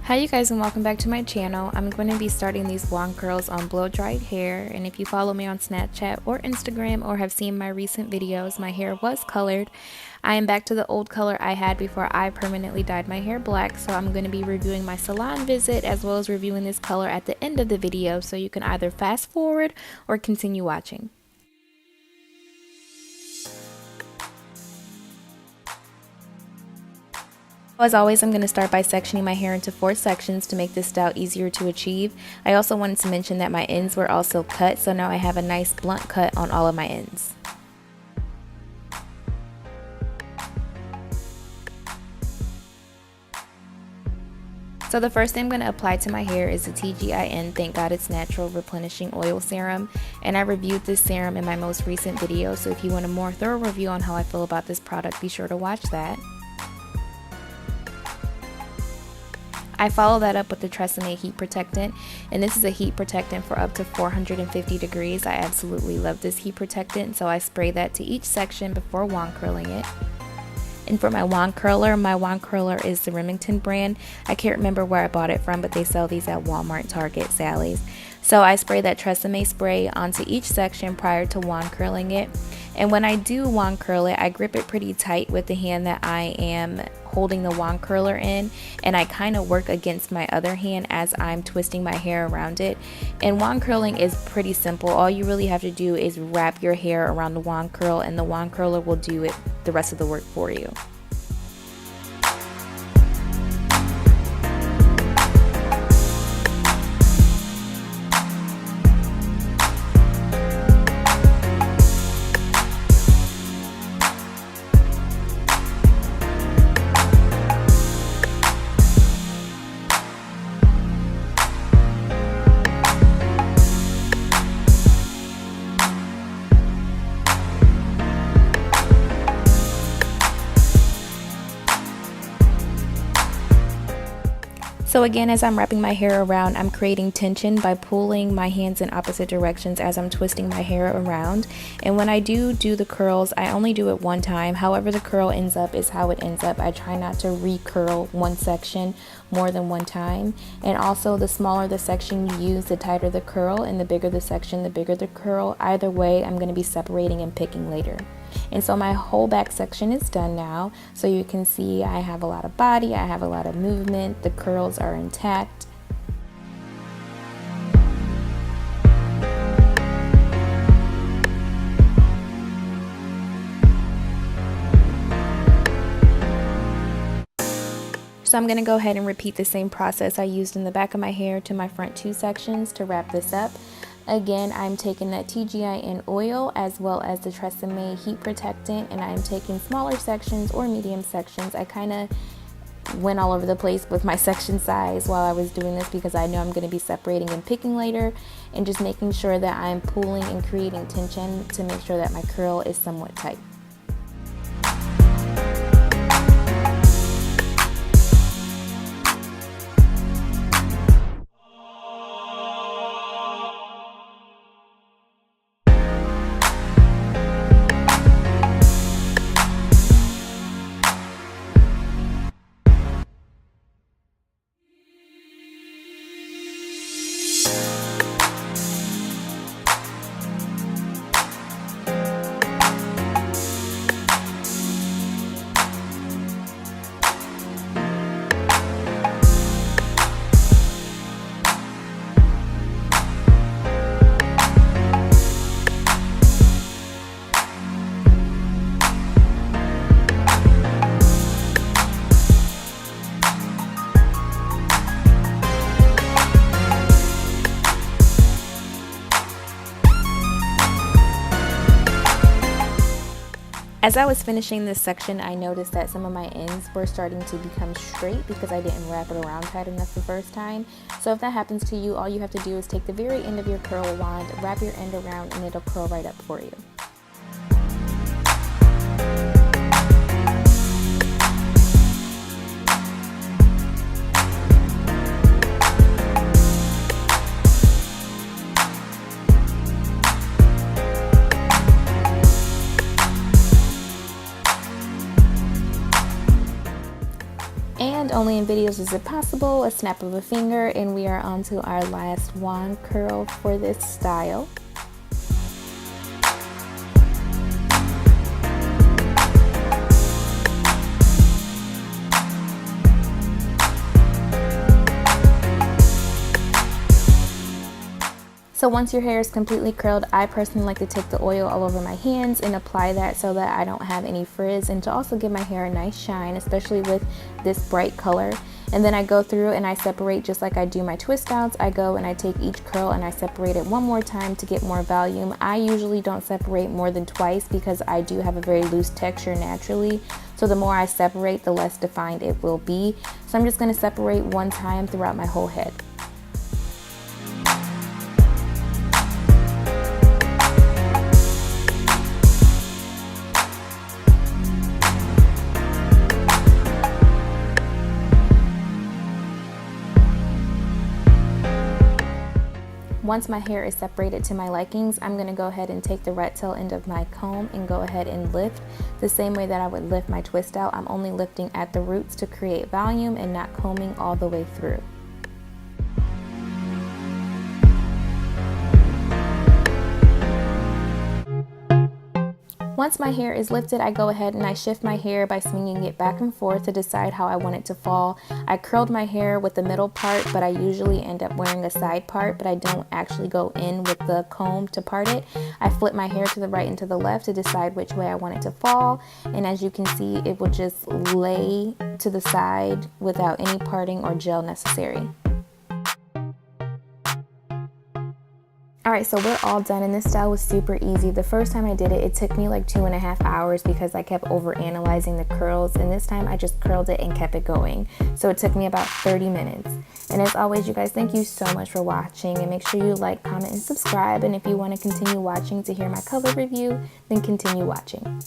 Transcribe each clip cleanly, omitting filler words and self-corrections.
Hi you guys, and welcome back to my channel. I'm going to be starting these wand curls on blow dried hair, and if you follow me on Snapchat or Instagram or have seen my recent videos, my hair was colored. I am back to the old color I had before I permanently dyed my hair black, so I'm going to be reviewing my salon visit as well as reviewing this color at the end of the video, so you can either fast forward or continue watching. As always, I'm going to start by sectioning my hair into 4 sections to make this style easier to achieve. I also wanted to mention that my ends were also cut, so now I have a nice blunt cut on all of my ends. So the first thing I'm going to apply to my hair is the TGIN Thank God It's Natural Replenishing Oil Serum, and I reviewed this serum in my most recent video, so if you want a more thorough review on how I feel about this product, be sure to watch that. I follow that up with the Tresemme Heat Protectant, and this is a heat protectant for up to 450 degrees. I absolutely love this heat protectant, so I spray that to each section before wand curling it. And for my wand curler is the Remington brand. I can't remember where I bought it from, but they sell these at Walmart, Target, Sally's. So I spray that Tresemme spray onto each section prior to wand curling it. And when I do wand curl it, I grip it pretty tight with the hand that I am holding the wand curler in, and I kind of work against my other hand as I'm twisting my hair around it. And wand curling is pretty simple. All you really have to do is wrap your hair around the wand curl, and the wand curler will do the rest of the work for you. So again, as I'm wrapping my hair around, I'm creating tension by pulling my hands in opposite directions as I'm twisting my hair around. And when I do the curls, I only do it one time. However the curl ends up is how it ends up. I try not to recurl one section more than one time. And also, the smaller the section you use, the tighter the curl, and the bigger the section, the bigger the curl. Either way, I'm going to be separating and picking later. And so my whole back section is done now, so you can see I have a lot of body, I have a lot of movement, the curls are intact. So I'm going to go ahead and repeat the same process I used in the back of my hair to my front 2 sections to wrap this up. Again, I'm taking that TGIN oil as well as the Tresemme Heat Protectant, and I'm taking smaller sections or medium sections. I kind of went all over the place with my section size while I was doing this because I know I'm going to be separating and picking later, and just making sure that I'm pulling and creating tension to make sure that my curl is somewhat tight. As I was finishing this section, I noticed that some of my ends were starting to become straight because I didn't wrap it around tight enough the first time. So if that happens to you, all you have to do is take the very end of your curl wand, wrap your end around, and it'll curl right up for you. And only in videos is it possible, a snap of a finger, and we are on to our last wand curl for this style. So once your hair is completely curled, I personally like to take the oil all over my hands and apply that so that I don't have any frizz, and to also give my hair a nice shine, especially with this bright color. And then I go through and I separate just like I do my twist outs. I go and I take each curl and I separate it one more time to get more volume. I usually don't separate more than twice because I do have a very loose texture naturally. So the more I separate, the less defined it will be. So I'm just going to separate one time throughout my whole head. Once my hair is separated to my likings, I'm going to go ahead and take the rat tail end of my comb and go ahead and lift the same way that I would lift my twist out. I'm only lifting at the roots to create volume and not combing all the way through. Once my hair is lifted, I go ahead and I shift my hair by swinging it back and forth to decide how I want it to fall. I curled my hair with the middle part, but I usually end up wearing a side part, but I don't actually go in with the comb to part it. I flip my hair to the right and to the left to decide which way I want it to fall, and as you can see, it will just lay to the side without any parting or gel necessary. Alright, so we're all done, and this style was super easy. The first time I did it, it took me like 2.5 hours because I kept over analyzing the curls, and this time I just curled it and kept it going. So it took me about 30 minutes. And as always, you guys, thank you so much for watching, and make sure you like, comment, and subscribe. And if you want to continue watching to hear my color review, then continue watching.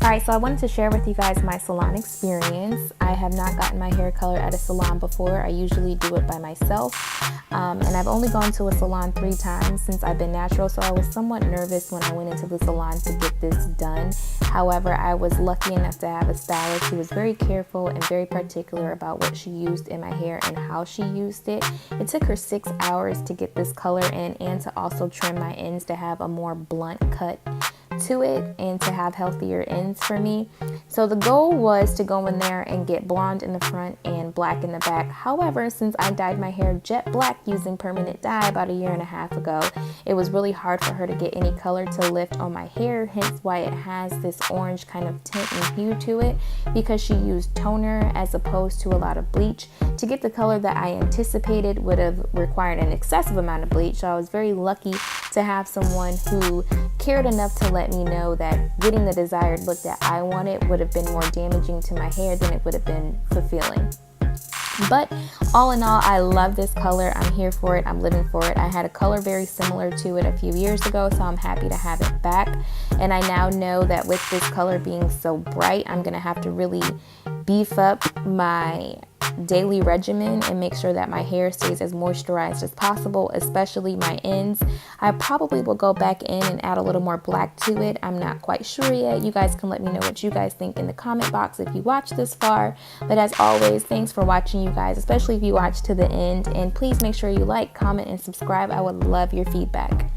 Alright, so I wanted to share with you guys my salon experience. I have not gotten my hair color at a salon before. I usually do it by myself. And I've only gone to a salon 3 times since I've been natural, so I was somewhat nervous when I went into the salon to get this done. However, I was lucky enough to have a stylist who was very careful and very particular about what she used in my hair and how she used it. It took her 6 hours to get this color in and to also trim my ends to have a more blunt cut to it and to have healthier ends for me. So the goal was to go in there and get blonde in the front and black in the back. However, since I dyed my hair jet black using permanent dye about 1.5 years ago, it was really hard for her to get any color to lift on my hair, hence why it has this orange kind of tint and hue to it, because she used toner as opposed to a lot of bleach. To get the color that I anticipated would have required an excessive amount of bleach, so I was very lucky to have someone who cared enough to let me know that getting the desired look that I wanted would have been more damaging to my hair than it would have been fulfilling. But all in all, I love this color. I'm here for it. I'm living for it. I had a color very similar to it a few years ago, so I'm happy to have it back. And I now know that with this color being so bright, I'm going to have to really beef up my daily regimen and make sure that my hair stays as moisturized as possible, especially my ends. I probably will go back in and add a little more black to it. I'm not quite sure yet. You guys can let me know what you guys think in the comment box if you watched this far. But as always, thanks for watching, you guys, especially if you watched to the end. And please make sure you like, comment, and subscribe. I would love your feedback.